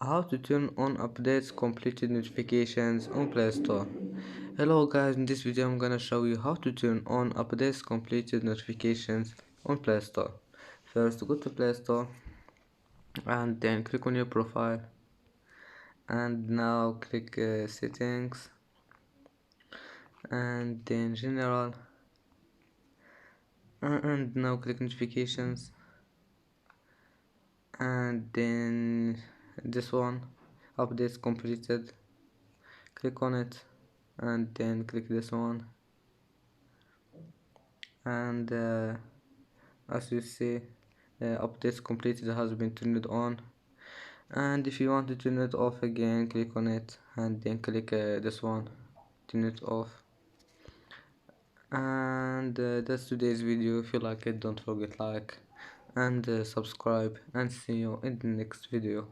How to turn on updates completed notifications on Play Store. Hello guys, in this video I'm gonna show you how to turn on updates completed notifications on Play Store. First go to Play Store and then click on your profile and now click settings and then general and now click notifications and then this one updates completed, click on it and then click this one and as you see updates completed has been turned on, and if you want to turn it off again click on it and then click this one, turn it off. And that's today's video. If you like it, don't forget like and subscribe, and see you in the next video.